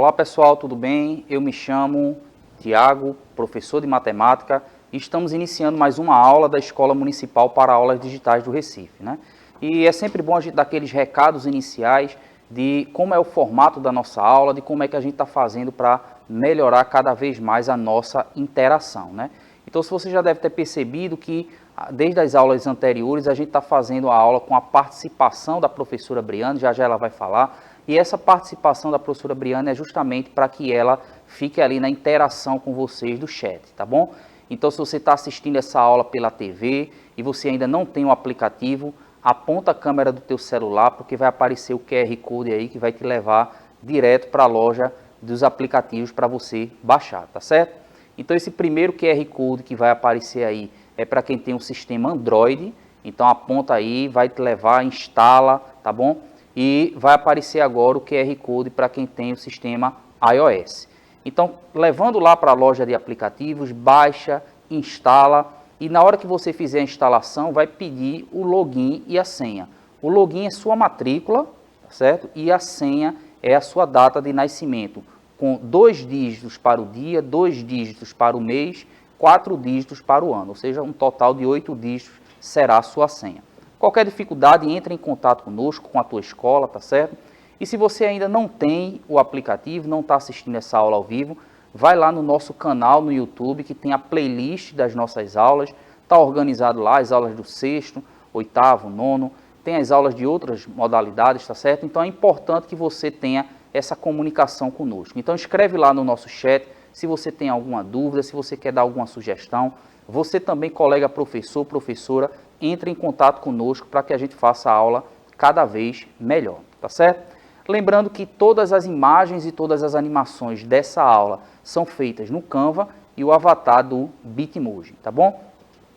Olá pessoal, tudo bem? Eu me chamo Tiago, professor de matemática, e estamos iniciando mais uma aula da Escola Municipal para Aulas Digitais do Recife, né? E é sempre bom a gente dar aqueles recados iniciais de como é o formato da nossa aula, de como é que a gente está fazendo para melhorar cada vez mais a nossa interação, né? Então, se você já deve ter percebido que desde as aulas anteriores a gente está fazendo a aula com a participação da professora Briane, já ela vai falar, e essa participação da professora Briane é justamente para que ela fique ali na interação com vocês do chat, tá bom? Então, se você está assistindo essa aula pela TV e você ainda não tem o aplicativo, aponta a câmera do teu celular, porque vai aparecer o QR Code aí que vai te levar direto para a loja dos aplicativos para você baixar, tá certo? Então, esse primeiro QR Code que vai aparecer aí é para quem tem um sistema Android, então aponta aí, vai te levar, instala, tá bom? E vai aparecer agora o QR Code para quem tem o sistema iOS. Então, levando lá para a loja de aplicativos, baixa, instala, e na hora que você fizer a instalação, vai pedir o login e a senha. O login é sua matrícula, certo? E a senha é a sua data de nascimento, com 2 dígitos para o dia, 2 dígitos para o mês, 4 dígitos para o ano, ou seja, um total de 8 dígitos será a sua senha. Qualquer dificuldade, entre em contato conosco, com a tua escola, tá certo? E se você ainda não tem o aplicativo, não está assistindo essa aula ao vivo, vai lá no nosso canal no YouTube, que tem a playlist das nossas aulas, está organizado lá as aulas do 6º, 8º, 9º, tem as aulas de outras modalidades, tá certo? Então é importante que você tenha essa comunicação conosco. Então escreve lá no nosso chat se você tem alguma dúvida, se você quer dar alguma sugestão. Você também, colega professor, professora, entre em contato conosco para que a gente faça a aula cada vez melhor, tá certo? Lembrando que todas as imagens e todas as animações dessa aula são feitas no Canva e o avatar do Bitmoji, tá bom?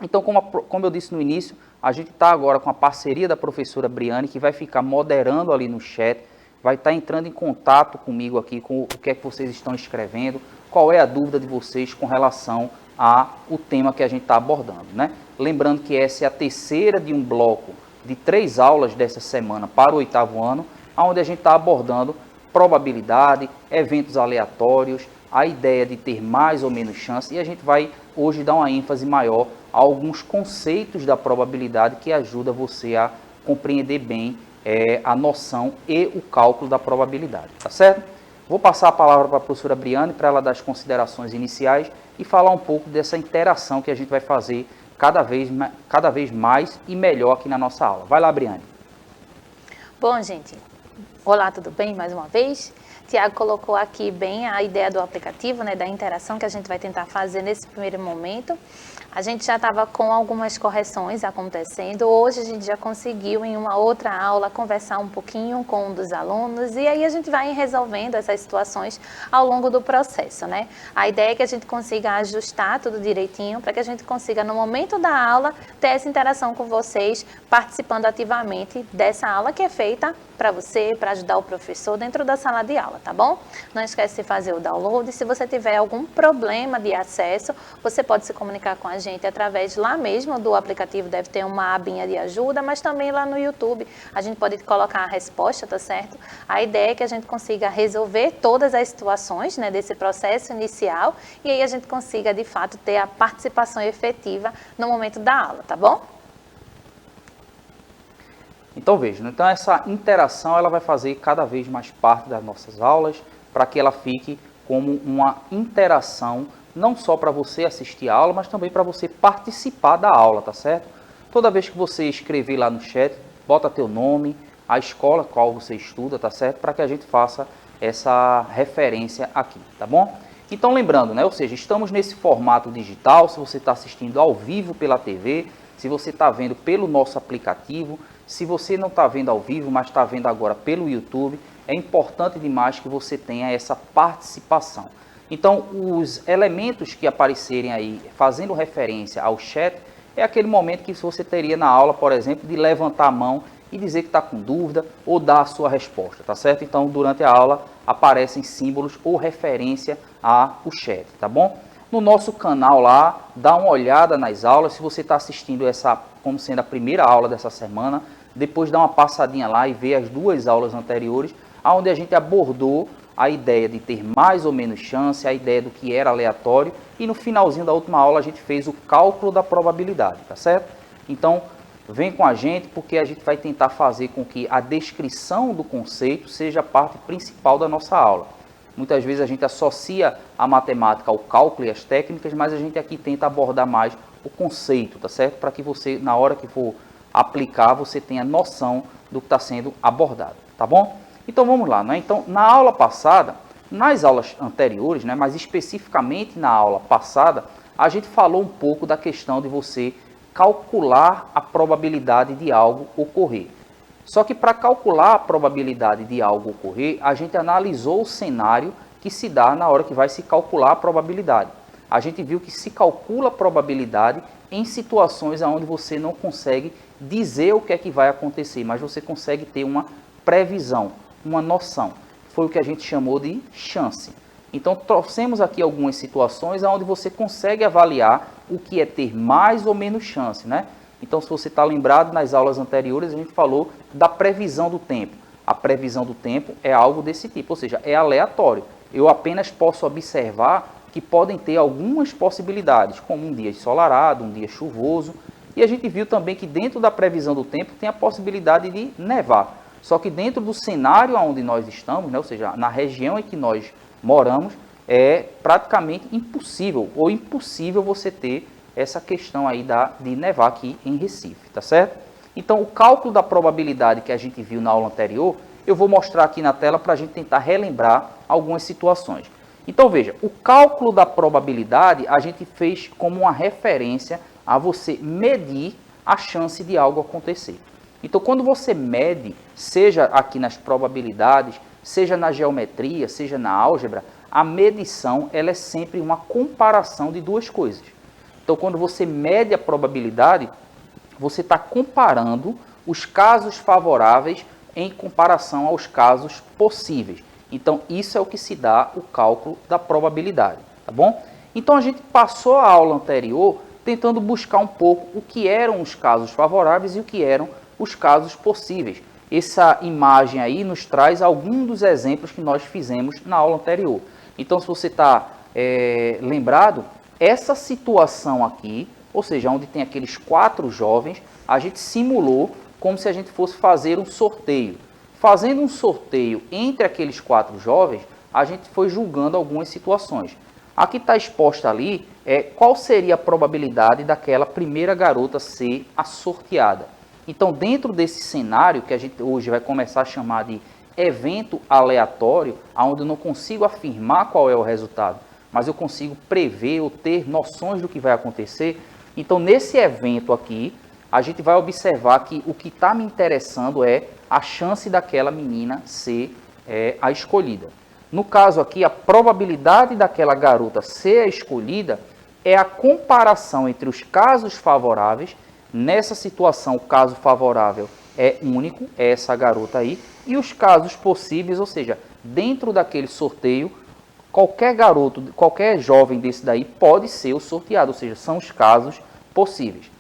Então, como eu disse no início, a gente está agora com a parceria da professora Briane, que vai ficar moderando ali no chat, vai estar entrando em contato comigo aqui, com o que é que vocês estão escrevendo, qual é a dúvida de vocês com relação ao tema que a gente está abordando, né? Lembrando que essa é a terceira de um bloco de 3 aulas dessa semana para o 8º ano, onde a gente está abordando probabilidade, eventos aleatórios, a ideia de ter mais ou menos chance, e a gente vai hoje dar uma ênfase maior a alguns conceitos da probabilidade que ajuda você a compreender bem a noção e o cálculo da probabilidade, tá certo? Vou passar a palavra para a professora Briane para ela dar as considerações iniciais e falar um pouco dessa interação que a gente vai fazer cada vez mais e melhor aqui na nossa aula. Vai lá, Briane. Bom, gente, olá, tudo bem? Mais uma vez. Tiago colocou aqui bem a ideia do aplicativo, né, da interação que a gente vai tentar fazer nesse primeiro momento. A gente já estava com algumas correções acontecendo. Hoje a gente já conseguiu, em uma outra aula, conversar um pouquinho com um dos alunos. E aí a gente vai resolvendo essas situações ao longo do processo, né? A ideia é que a gente consiga ajustar tudo direitinho para que a gente consiga, no momento da aula, ter essa interação com vocês, participando ativamente dessa aula que é feita para você, para ajudar o professor dentro da sala de aula, tá bom? Não esquece de fazer o download. Se você tiver algum problema de acesso, você pode se comunicar com a gente através lá mesmo do aplicativo, deve ter uma abinha de ajuda, mas também lá no YouTube a gente pode colocar a resposta, tá certo? A ideia é que a gente consiga resolver todas as situações, né, desse processo inicial, e aí a gente consiga de fato ter a participação efetiva no momento da aula, tá bom? Então vejam, então essa interação ela vai fazer cada vez mais parte das nossas aulas, para que ela fique como uma interação, não só para você assistir a aula, mas também para você participar da aula, tá certo? Toda vez que você escrever lá no chat, bota teu nome, a escola qual você estuda, tá certo? Para que a gente faça essa referência aqui, tá bom? Então lembrando, né? Ou seja, estamos nesse formato digital, se você está assistindo ao vivo pela TV, se você está vendo pelo nosso aplicativo, se você não está vendo ao vivo, mas está vendo agora pelo YouTube, é importante demais que você tenha essa participação. Então, os elementos que aparecerem aí, fazendo referência ao chat, é aquele momento que você teria na aula, por exemplo, de levantar a mão e dizer que está com dúvida ou dar a sua resposta, tá certo? Então, durante a aula, aparecem símbolos ou referência ao chat, tá bom? No nosso canal lá, dá uma olhada nas aulas, se você está assistindo essa como sendo a primeira aula dessa semana, depois dá uma passadinha lá e vê as 2 aulas anteriores, onde a gente abordou a ideia de ter mais ou menos chance, a ideia do que era aleatório, e no finalzinho da última aula a gente fez o cálculo da probabilidade, tá certo? Então, vem com a gente porque a gente vai tentar fazer com que a descrição do conceito seja a parte principal da nossa aula. Muitas vezes a gente associa a matemática ao cálculo e as técnicas, mas a gente aqui tenta abordar mais o conceito, tá certo? Para que você, na hora que for aplicar, você tenha noção do que está sendo abordado, tá bom? Então vamos lá, né? Então, na aula passada, nas aulas anteriores, né, mas especificamente na aula passada, a gente falou um pouco da questão de você calcular a probabilidade de algo ocorrer. Só que para calcular a probabilidade de algo ocorrer, a gente analisou o cenário que se dá na hora que vai se calcular a probabilidade. A gente viu que se calcula a probabilidade em situações onde você não consegue dizer o que é que vai acontecer, mas você consegue ter uma previsão, uma noção. Foi o que a gente chamou de chance. Então, trouxemos aqui algumas situações onde você consegue avaliar o que é ter mais ou menos chance, né? Então, se você está lembrado, nas aulas anteriores a gente falou da previsão do tempo. A previsão do tempo é algo desse tipo, ou seja, é aleatório. Eu apenas posso observar que podem ter algumas possibilidades, como um dia ensolarado, um dia chuvoso. E a gente viu também que dentro da previsão do tempo tem a possibilidade de nevar. Só que dentro do cenário onde nós estamos, né, ou seja, na região em que nós moramos, é praticamente impossível, ou impossível você ter essa questão aí de nevar aqui em Recife, tá certo? Então, o cálculo da probabilidade que a gente viu na aula anterior, eu vou mostrar aqui na tela para a gente tentar relembrar algumas situações. Então, veja, o cálculo da probabilidade a gente fez como uma referência a você medir a chance de algo acontecer. Então, quando você mede, seja aqui nas probabilidades, seja na geometria, seja na álgebra, a medição ela é sempre uma comparação de duas coisas. Então, quando você mede a probabilidade, você está comparando os casos favoráveis em comparação aos casos possíveis. Então, isso é o que se dá o cálculo da probabilidade, tá bom? Então, a gente passou a aula anterior tentando buscar um pouco o que eram os casos favoráveis e o que eram os casos possíveis. Essa imagem aí nos traz alguns dos exemplos que nós fizemos na aula anterior. Então, se você está lembrado, essa situação aqui, ou seja, onde tem aqueles 4 jovens, a gente simulou como se a gente fosse fazer um sorteio. Fazendo um sorteio entre aqueles 4 jovens, a gente foi julgando algumas situações. Aqui está exposta ali qual seria a probabilidade daquela primeira garota ser a sorteada. Então, dentro desse cenário, que a gente hoje vai começar a chamar de evento aleatório, onde eu não consigo afirmar qual é o resultado, mas eu consigo prever ou ter noções do que vai acontecer. Então, nesse evento aqui, a gente vai observar que o que está me interessando é a chance daquela menina ser a escolhida. No caso aqui, a probabilidade daquela garota ser a escolhida é a comparação entre os casos favoráveis. Nessa situação, o caso favorável é único, é essa garota aí, e os casos possíveis, ou seja, dentro daquele sorteio, qualquer garoto, qualquer jovem desse daí pode ser o sorteado, ou seja, são os casos possíveis.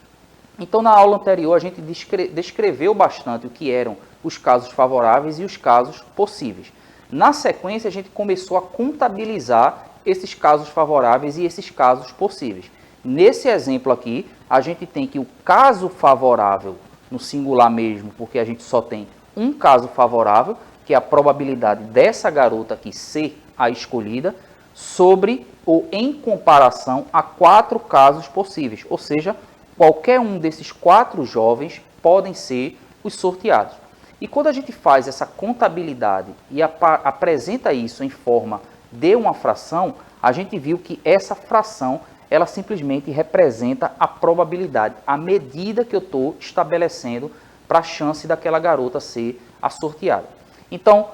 Então, na aula anterior, a gente descreveu bastante o que eram os casos favoráveis e os casos possíveis. Na sequência, a gente começou a contabilizar esses casos favoráveis e esses casos possíveis. Nesse exemplo aqui, a gente tem que o caso favorável, no singular mesmo, porque a gente só tem um caso favorável, que é a probabilidade dessa garota aqui ser a escolhida, sobre ou em comparação a 4 casos possíveis. Ou seja, qualquer um desses 4 jovens podem ser os sorteados. E quando a gente faz essa contabilidade e apresenta isso em forma de uma fração, a gente viu que essa fração ela simplesmente representa a probabilidade, a medida que eu estou estabelecendo para a chance daquela garota ser a sorteada. Então,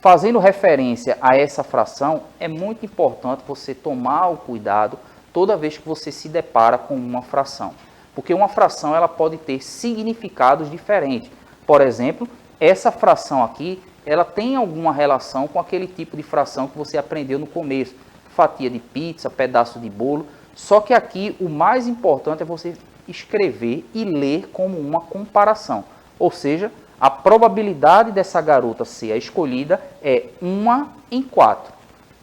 fazendo referência a essa fração, é muito importante você tomar o cuidado toda vez que você se depara com uma fração. Porque uma fração ela pode ter significados diferentes. Por exemplo, essa fração aqui, ela tem alguma relação com aquele tipo de fração que você aprendeu no começo. Fatia de pizza, pedaço de bolo. Só que aqui o mais importante é você escrever e ler como uma comparação. Ou seja, a probabilidade dessa garota ser a escolhida é 1 em 4.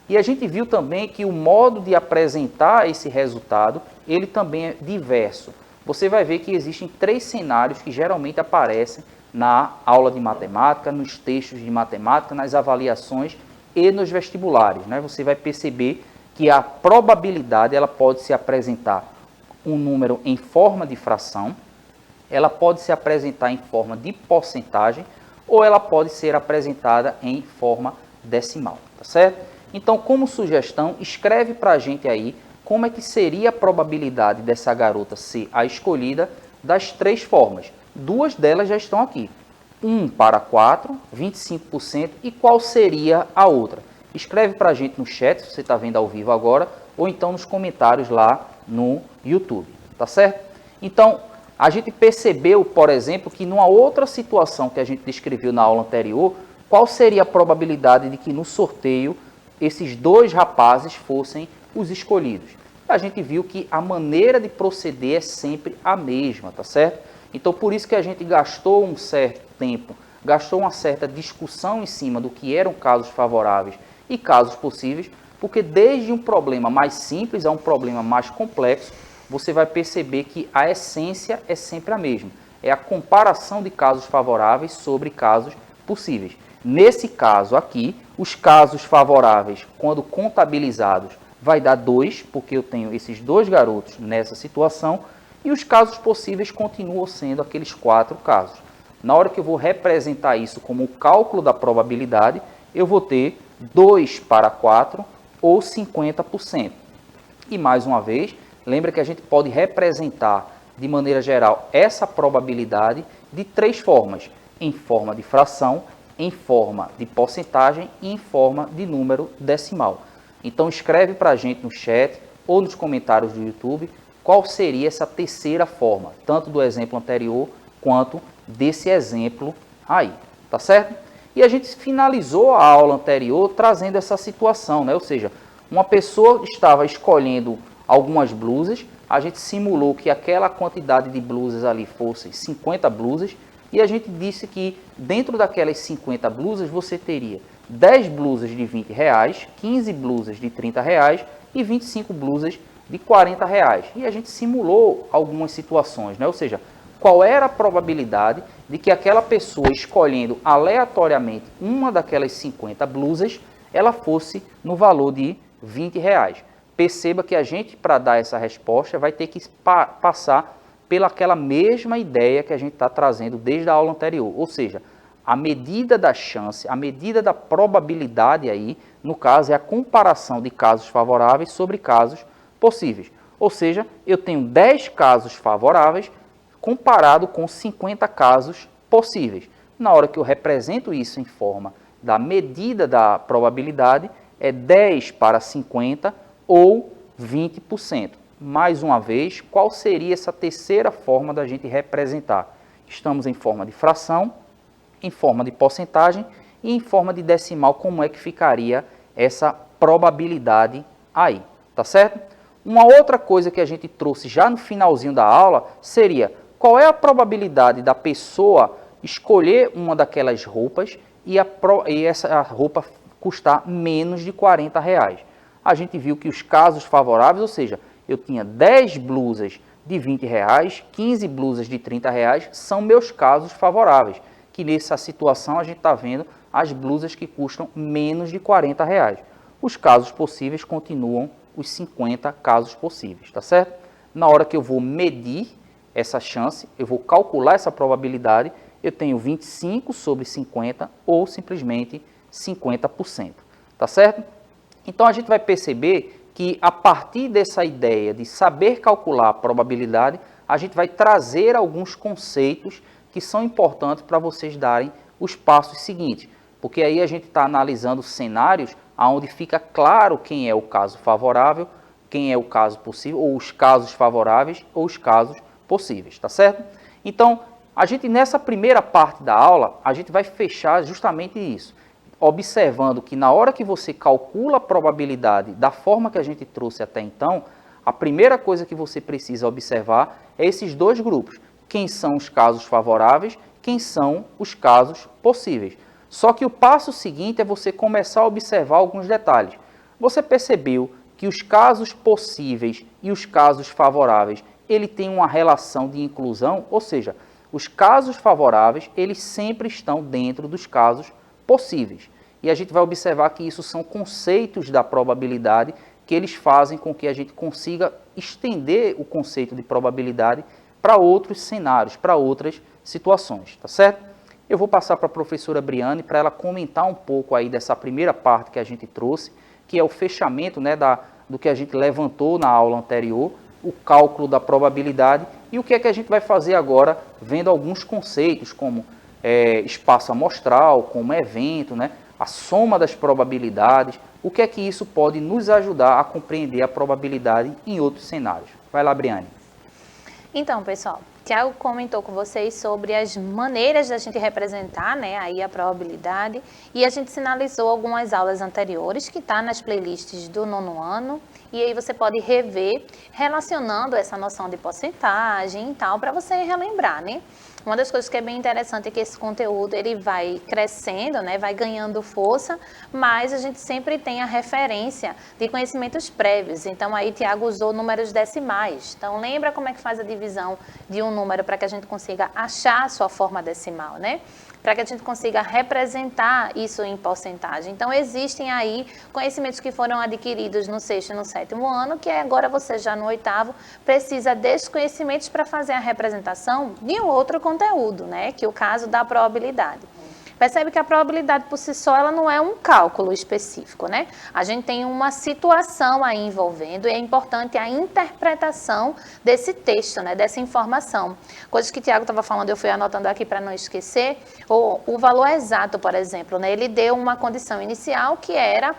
E a gente viu também que o modo de apresentar esse resultado, ele também é diverso. Você vai ver que existem 3 cenários que geralmente aparecem na aula de matemática, nos textos de matemática, nas avaliações e nos vestibulares, né? Você vai perceber que a probabilidade ela pode se apresentar um número em forma de fração, ela pode se apresentar em forma de porcentagem ou ela pode ser apresentada em forma decimal, tá certo? Então, como sugestão, escreve para a gente aí como é que seria a probabilidade dessa garota ser a escolhida das 3 formas. 2 delas já estão aqui. 1 para 4, 25%, e qual seria a outra? Escreve para a gente no chat, se você está vendo ao vivo agora, ou então nos comentários lá no YouTube, tá certo? Então, a gente percebeu, por exemplo, que numa outra situação que a gente descreveu na aula anterior, qual seria a probabilidade de que no sorteio esses 2 rapazes fossem os escolhidos? A gente viu que a maneira de proceder é sempre a mesma, tá certo? Então, por isso que a gente gastou um certo tempo, gastou uma certa discussão em cima do que eram casos favoráveis e casos possíveis, porque desde um problema mais simples a um problema mais complexo, você vai perceber que a essência é sempre a mesma. É a comparação de casos favoráveis sobre casos possíveis. Nesse caso aqui, os casos favoráveis, quando contabilizados, vai dar 2, porque eu tenho esses 2 garotos nessa situação, e os casos possíveis continuam sendo aqueles 4 casos. Na hora que eu vou representar isso como o cálculo da probabilidade, eu vou ter 2 para 4 ou 50%. E mais uma vez, lembra que a gente pode representar de maneira geral essa probabilidade de 3 formas: em forma de fração, em forma de porcentagem e em forma de número decimal. Então escreve para a gente no chat ou nos comentários do YouTube qual seria essa terceira forma, tanto do exemplo anterior quanto desse exemplo aí, tá certo? E a gente finalizou a aula anterior trazendo essa situação, né? Ou seja, uma pessoa estava escolhendo algumas blusas, a gente simulou que aquela quantidade de blusas ali fosse 50 blusas, e a gente disse que dentro daquelas 50 blusas você teria 10 blusas de R$20, 15 blusas de R$30 e 25 blusas de R$40. E a gente simulou algumas situações, né? Ou seja, qual era a probabilidade de que aquela pessoa escolhendo aleatoriamente uma daquelas 50 blusas, ela fosse no valor de R$20. Perceba que a gente, para dar essa resposta, vai ter que passar pelaquela mesma ideia que a gente está trazendo desde a aula anterior. Ou seja, a medida da chance, a medida da probabilidade aí, no caso, é a comparação de casos favoráveis sobre casos possíveis. Ou seja, eu tenho 10 casos favoráveis comparado com 50 casos possíveis. Na hora que eu represento isso em forma da medida da probabilidade, é 10 para 50 ou 20%. Mais uma vez, qual seria essa terceira forma da gente representar? Estamos em forma de fração, em forma de porcentagem e em forma de decimal, como é que ficaria essa probabilidade aí, tá certo? Uma outra coisa que a gente trouxe já no finalzinho da aula seria qual é a probabilidade da pessoa escolher uma daquelas roupas e essa roupa custar menos de R$40. A gente viu que os casos favoráveis, ou seja, eu tinha 10 blusas de R$20, 15 blusas de R$30, são meus casos favoráveis, que nessa situação a gente está vendo as blusas que custam menos de R$40. Os casos possíveis continuam os 50 casos possíveis, tá certo? Na hora que eu vou medir essa chance, eu vou calcular essa probabilidade, eu tenho 25 sobre 50 ou simplesmente 50%, tá certo? Então a gente vai perceber que a partir dessa ideia de saber calcular a probabilidade, a gente vai trazer alguns conceitos que são importantes para vocês darem os passos seguintes, porque aí a gente está analisando cenários onde fica claro quem é o caso favorável, quem é o caso possível, ou os casos favoráveis ou os casos possíveis, tá certo? Então, a gente nessa primeira parte da aula, a gente vai fechar justamente isso, observando que na hora que você calcula a probabilidade da forma que a gente trouxe até então, a primeira coisa que você precisa observar é esses 2 grupos. Quem são os casos favoráveis, quem são os casos possíveis. Só que o passo seguinte é você começar a observar alguns detalhes. Você percebeu que os casos possíveis e os casos favoráveis, ele tem uma relação de inclusão, ou seja, os casos favoráveis, eles sempre estão dentro dos casos possíveis. E a gente vai observar que isso são conceitos da probabilidade que eles fazem com que a gente consiga estender o conceito de probabilidade para outros cenários, para outras situações, tá certo? Eu vou passar para a professora Briane para ela comentar um pouco aí dessa primeira parte que a gente trouxe, que é o fechamento, né, do que a gente levantou na aula anterior, o cálculo da probabilidade e o que é que a gente vai fazer agora, vendo alguns conceitos como espaço amostral, como evento, né, a soma das probabilidades, o que é que isso pode nos ajudar a compreender a probabilidade em outros cenários. Vai lá, Briane. Então, pessoal, Tiago comentou com vocês sobre as maneiras da gente representar, né, aí a probabilidade, e a gente sinalizou algumas aulas anteriores que está nas playlists do 9º ano, e aí você pode rever relacionando essa noção de porcentagem e tal, para você relembrar, né? Uma das coisas que é bem interessante é que esse conteúdo ele vai crescendo, né, vai ganhando força, mas a gente sempre tem a referência de conhecimentos prévios. Então, aí Tiago usou números decimais. Então, lembra como é que faz a divisão de um número para que a gente consiga achar a sua forma decimal, né? Para que a gente consiga representar isso em porcentagem. Então, existem aí conhecimentos que foram adquiridos no 6º e no 7º ano, que agora você já no 8º precisa desses conhecimentos para fazer a representação de um outro conteúdo, né? Que é o caso da probabilidade. Percebe que a probabilidade por si só ela não é um cálculo específico, né? A gente tem uma situação aí envolvendo e é importante a interpretação desse texto, né? Dessa informação. Coisas que o Tiago estava falando, eu fui anotando aqui para não esquecer. O valor exato, por exemplo, né? Ele deu uma condição inicial que era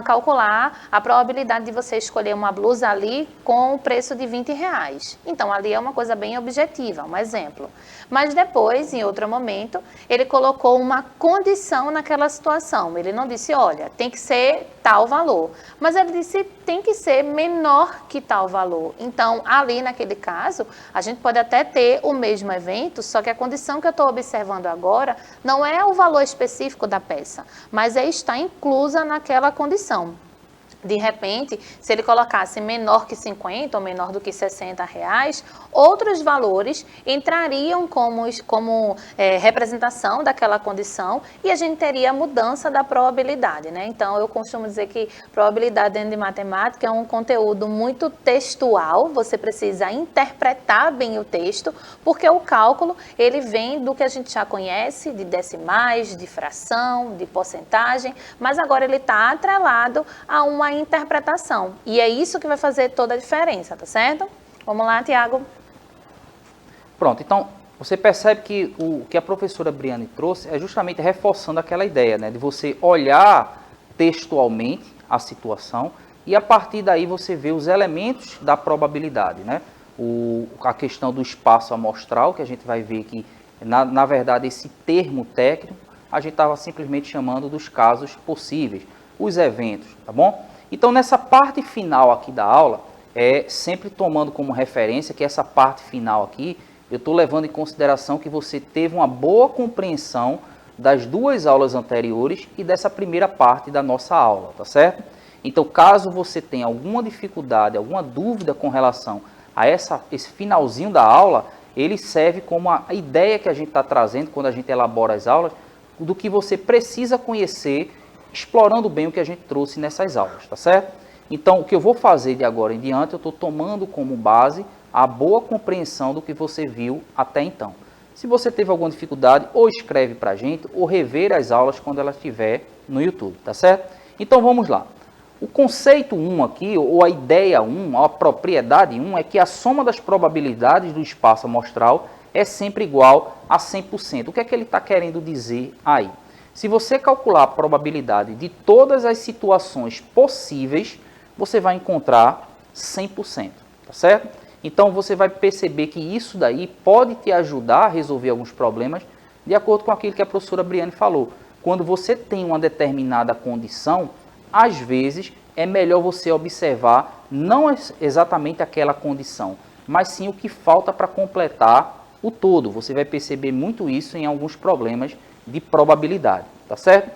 calcular a probabilidade de você escolher uma blusa ali com o preço de R$20. Então, ali é uma coisa bem objetiva, um exemplo. Mas depois, em outro momento, ele colocou uma condição naquela situação. Ele não disse, olha, tem que ser tal valor. Mas ele disse, tem que ser menor que tal valor. Então, ali naquele caso, a gente pode até ter o mesmo evento, só que a condição que eu estou observando agora não é o valor específico da peça, mas está inclusa naquela condição. De repente, se ele colocasse menor que 50 ou menor do que R$60, outros valores entrariam como representação daquela condição e a gente teria a mudança da probabilidade, né? Então, eu costumo dizer que probabilidade dentro de matemática é um conteúdo muito textual, você precisa interpretar bem o texto, porque o cálculo, ele vem do que a gente já conhece, de decimais, de fração, de porcentagem, mas agora ele está atrelado a uma interpretação. E é isso que vai fazer toda a diferença, tá certo? Vamos lá, Tiago. Pronto, então você percebe que o que a professora Briane trouxe é justamente reforçando aquela ideia, né, de você olhar textualmente a situação e a partir daí você vê os elementos da probabilidade, né? A questão do espaço amostral, que a gente vai ver que, na verdade, esse termo técnico, a gente estava simplesmente chamando dos casos possíveis, os eventos, tá bom? Então, nessa parte final aqui da aula, sempre tomando como referência que essa parte final aqui, eu estou levando em consideração que você teve uma boa compreensão das duas aulas anteriores e dessa primeira parte da nossa aula, tá certo? Então, caso você tenha alguma dificuldade, alguma dúvida com relação a esse finalzinho da aula, ele serve como a ideia que a gente está trazendo quando a gente elabora as aulas, do que você precisa conhecer, explorando bem o que a gente trouxe nessas aulas, tá certo? Então, o que eu vou fazer de agora em diante, eu estou tomando como base a boa compreensão do que você viu até então. Se você teve alguma dificuldade, ou escreve para a gente, ou rever as aulas quando ela estiver no YouTube, tá certo? Então, vamos lá. O conceito 1 aqui, ou a ideia 1, a propriedade 1, é que a soma das probabilidades do espaço amostral é sempre igual a 100%. O que é que ele está querendo dizer aí? Se você calcular a probabilidade de todas as situações possíveis, você vai encontrar 100%, tá certo? Então, você vai perceber que isso daí pode te ajudar a resolver alguns problemas, de acordo com aquilo que a professora Briane falou. Quando você tem uma determinada condição, às vezes é melhor você observar não exatamente aquela condição, mas sim o que falta para completar o todo. Você vai perceber muito isso em alguns problemas de probabilidade, tá certo?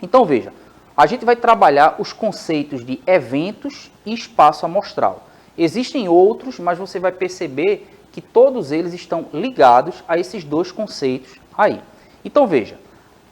Então veja, a gente vai trabalhar os conceitos de eventos e espaço amostral. Existem outros, mas você vai perceber que todos eles estão ligados a esses dois conceitos aí. Então veja,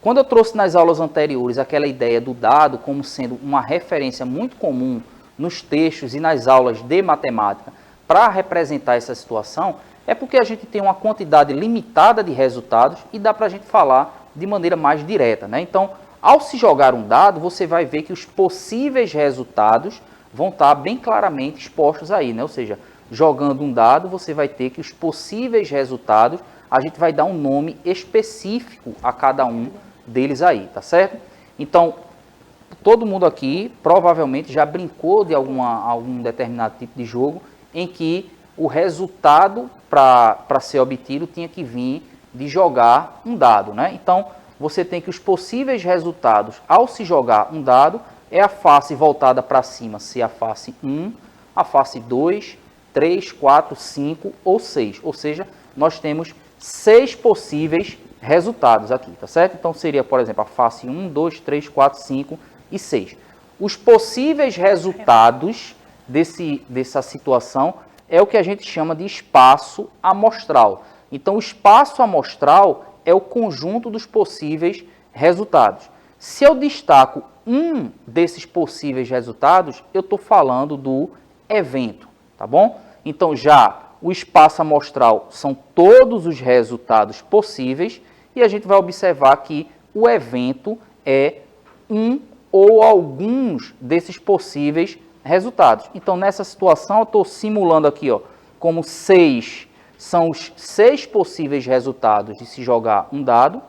quando eu trouxe nas aulas anteriores aquela ideia do dado como sendo uma referência muito comum nos textos e nas aulas de matemática para representar essa situação, é porque a gente tem uma quantidade limitada de resultados e dá para a gente falar de maneira mais direta, né? Então, ao se jogar um dado, você vai ver que os possíveis resultados vão estar bem claramente expostos aí, né? Ou seja, jogando um dado, você vai ter que os possíveis resultados, a gente vai dar um nome específico a cada um deles aí, tá certo? Então, todo mundo aqui provavelmente já brincou de algum determinado tipo de jogo em que o resultado para ser obtido tinha que vir de jogar um dado, né? Então, você tem que os possíveis resultados ao se jogar um dado é a face voltada para cima, ser a face 1, a face 2, 3, 4, 5 ou 6. Ou seja, nós temos 6 possíveis resultados aqui, tá certo? Então seria, por exemplo, a face 1, 2, 3, 4, 5 e 6. Os possíveis resultados dessa situação é o que a gente chama de espaço amostral. Então o espaço amostral é o conjunto dos possíveis resultados. Se eu destaco um desses possíveis resultados, eu estou falando do evento, tá bom? Então já o espaço amostral são todos os resultados possíveis e a gente vai observar que o evento é um ou alguns desses possíveis resultados. Então, nessa situação, eu estou simulando aqui, ó, como 6 são os 6 possíveis resultados de se jogar um dado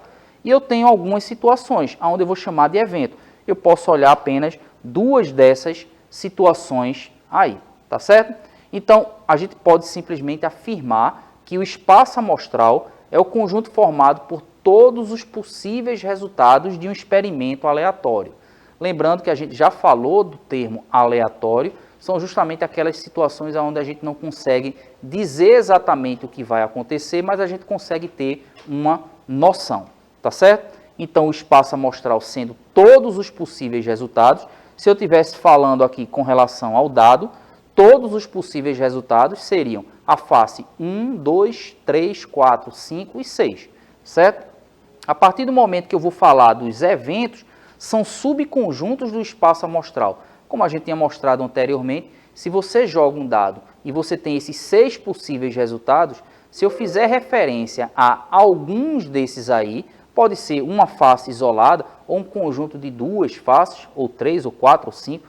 e eu tenho algumas situações onde eu vou chamar de evento. Eu posso olhar apenas 2 dessas situações aí, tá certo? Então, a gente pode simplesmente afirmar que o espaço amostral é o conjunto formado por todos os possíveis resultados de um experimento aleatório. Lembrando que a gente já falou do termo aleatório, são justamente aquelas situações onde a gente não consegue dizer exatamente o que vai acontecer, mas a gente consegue ter uma noção, tá certo? Então, o espaço amostral sendo todos os possíveis resultados, se eu estivesse falando aqui com relação ao dado, todos os possíveis resultados seriam a face 1, 2, 3, 4, 5 e 6, certo? A partir do momento que eu vou falar dos eventos, são subconjuntos do espaço amostral. Como a gente tinha mostrado anteriormente, se você joga um dado e você tem esses 6 possíveis resultados, se eu fizer referência a alguns desses aí, pode ser uma face isolada ou um conjunto de 2 faces, ou 3, ou 4, ou 5,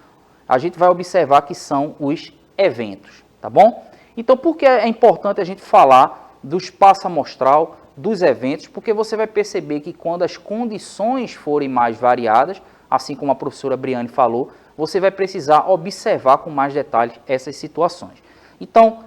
a gente vai observar que são os eventos, tá bom? Então, por que é importante a gente falar do espaço amostral, dos eventos? Porque você vai perceber que quando as condições forem mais variadas, assim como a professora Briane falou, você vai precisar observar com mais detalhes essas situações. Então,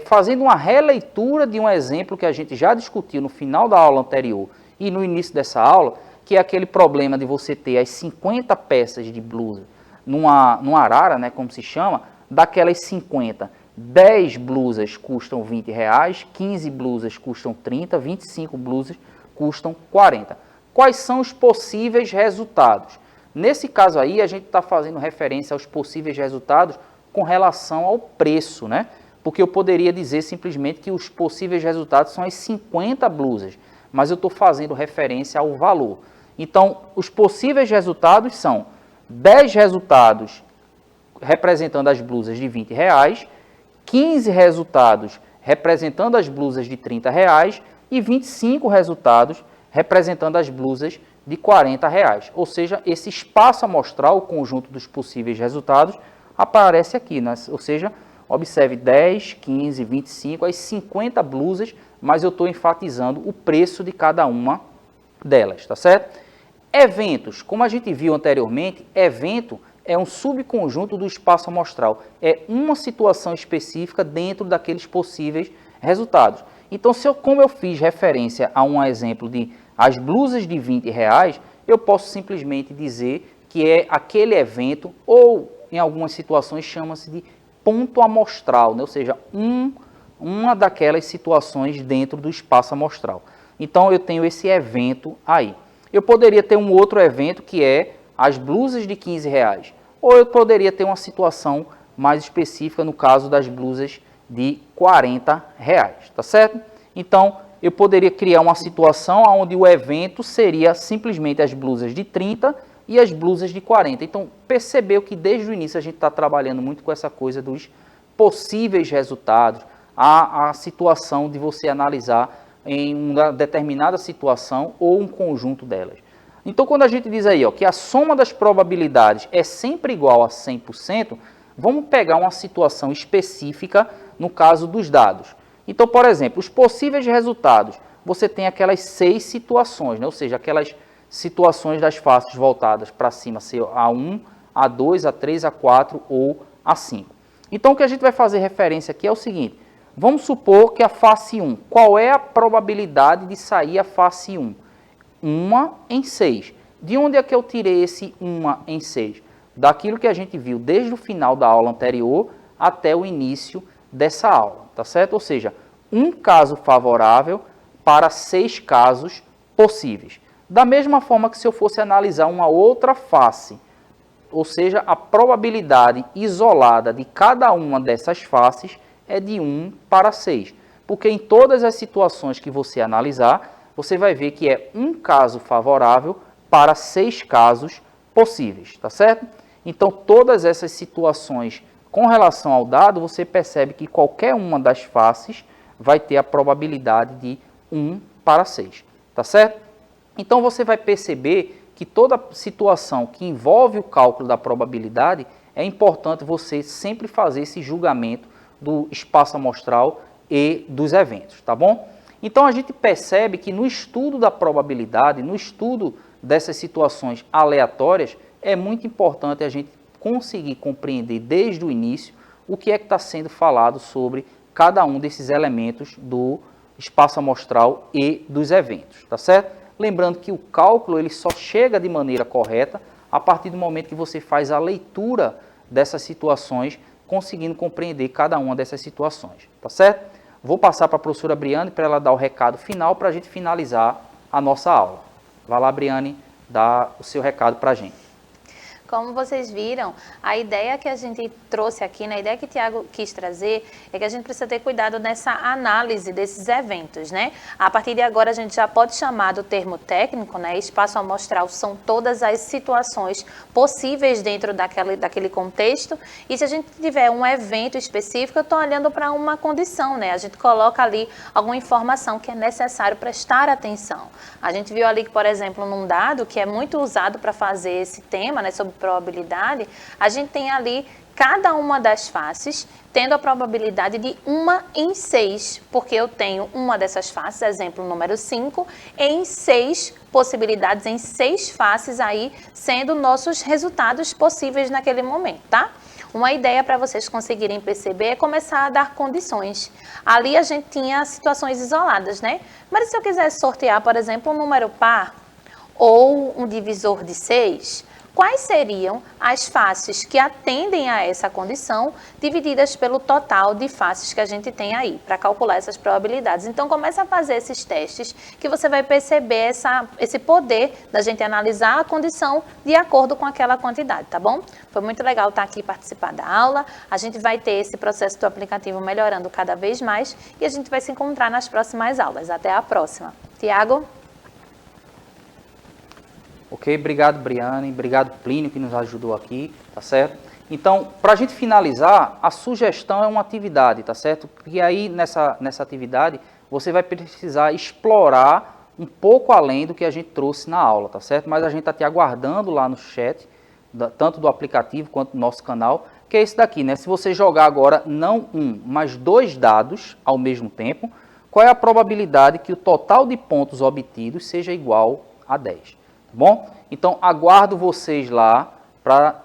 fazendo uma releitura de um exemplo que a gente já discutiu no final da aula anterior e no início dessa aula, que é aquele problema de você ter as 50 peças de blusa numa arara, né, como se chama, daquelas 50, 10 blusas custam R$20, 15 blusas custam 30, 25 blusas custam 40. Quais são os possíveis resultados? Nesse caso aí, a gente está fazendo referência aos possíveis resultados com relação ao preço, né? Porque eu poderia dizer simplesmente que os possíveis resultados são as 50 blusas, mas eu estou fazendo referência ao valor. Então, os possíveis resultados são 10 resultados representando as blusas de R$20, 15 resultados representando as blusas de R$30 e 25 resultados representando as blusas de R$40. Ou seja, esse espaço amostral, o conjunto dos possíveis resultados, aparece aqui, né? Ou seja, observe 10, 15, 25, as 50 blusas, mas eu estou enfatizando o preço de cada uma delas, tá certo? Eventos, como a gente viu anteriormente, evento é um subconjunto do espaço amostral, é uma situação específica dentro daqueles possíveis resultados. Então, como eu fiz referência a um exemplo de as blusas de R$20, eu posso simplesmente dizer que é aquele evento, ou em algumas situações chama-se de ponto amostral, né? Ou seja, uma daquelas situações dentro do espaço amostral. Então, eu tenho esse evento aí. Eu poderia ter um outro evento que é as blusas de R$15, ou eu poderia ter uma situação mais específica no caso das blusas de R$40, tá certo? Então, eu poderia criar uma situação onde o evento seria simplesmente as blusas de 30 e as blusas de 40. Então, percebeu que desde o início a gente está trabalhando muito com essa coisa dos possíveis resultados, a situação de você analisar em uma determinada situação ou um conjunto delas. Então, quando a gente diz aí que a soma das probabilidades é sempre igual a 100%, vamos pegar uma situação específica no caso dos dados. Então, por exemplo, os possíveis resultados, você tem aquelas 6 situações, né? Ou seja, aquelas situações das faces voltadas para cima, ser A1, A2, A3, A4 ou A5. Então, o que a gente vai fazer referência aqui é o seguinte: vamos supor que a face 1, qual é a probabilidade de sair a face 1? 1 em 6. De onde é que eu tirei esse 1 em 6? Daquilo que a gente viu desde o final da aula anterior até o início dessa aula, tá certo? Ou seja, um caso favorável para 6 casos possíveis. Da mesma forma que se eu fosse analisar uma outra face, ou seja, a probabilidade isolada de cada uma dessas faces é de 1 para 6. Porque em todas as situações que você analisar, você vai ver que é um caso favorável para 6 casos possíveis, tá certo? Então, todas essas situações com relação ao dado, você percebe que qualquer uma das faces vai ter a probabilidade de 1 para 6, tá certo? Então, você vai perceber que toda situação que envolve o cálculo da probabilidade, é importante você sempre fazer esse julgamento do espaço amostral e dos eventos, tá bom? Então, a gente percebe que no estudo da probabilidade, no estudo dessas situações aleatórias, é muito importante a gente conseguir compreender desde o início o que é que está sendo falado sobre cada um desses elementos do espaço amostral e dos eventos, tá certo? Lembrando que o cálculo ele só chega de maneira correta a partir do momento que você faz a leitura dessas situações, conseguindo compreender cada uma dessas situações, tá certo? Vou passar para a professora Briane para ela dar o recado final para a gente finalizar a nossa aula. Vai lá, Briane, dar o seu recado para a gente. Como vocês viram, a ideia que a gente trouxe aqui, né, a ideia que o Tiago quis trazer, é que a gente precisa ter cuidado nessa análise desses eventos, né? A partir de agora, a gente já pode chamar do termo técnico, né? Espaço amostral são todas as situações possíveis dentro daquele contexto. E se a gente tiver um evento específico, eu estou olhando para uma condição, né? A gente coloca ali alguma informação que é necessário prestar atenção. A gente viu ali que, por exemplo, num dado que é muito usado para fazer esse tema, né, sobre probabilidade, a gente tem ali cada uma das faces tendo a probabilidade de 1 em 6, porque eu tenho uma dessas faces, exemplo número 5, em 6 possibilidades, em 6 faces aí, sendo nossos resultados possíveis naquele momento, tá? Uma ideia para vocês conseguirem perceber é começar a dar condições. Ali a gente tinha situações isoladas, né? Mas se eu quisesse sortear, por exemplo, um número par ou um divisor de 6, quais seriam as faces que atendem a essa condição, divididas pelo total de faces que a gente tem aí, para calcular essas probabilidades. Então, comece a fazer esses testes, que você vai perceber esse poder da gente analisar a condição de acordo com aquela quantidade, tá bom? Foi muito legal estar aqui e participar da aula. A gente vai ter esse processo do aplicativo melhorando cada vez mais e a gente vai se encontrar nas próximas aulas. Até a próxima. Tiago? Ok, obrigado, Briane, obrigado, Plínio, que nos ajudou aqui, tá certo? Então, para a gente finalizar, a sugestão é uma atividade, tá certo? E aí, nessa atividade, você vai precisar explorar um pouco além do que a gente trouxe na aula, tá certo? Mas a gente está te aguardando lá no chat, tanto do aplicativo quanto do nosso canal, que é esse daqui, né? Se você jogar agora, não um, mas 2 dados ao mesmo tempo, qual é a probabilidade que o total de pontos obtidos seja igual a 10? Bom, então aguardo vocês lá para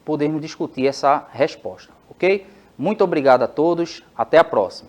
podermos discutir essa resposta, ok? Muito obrigado a todos, até a próxima.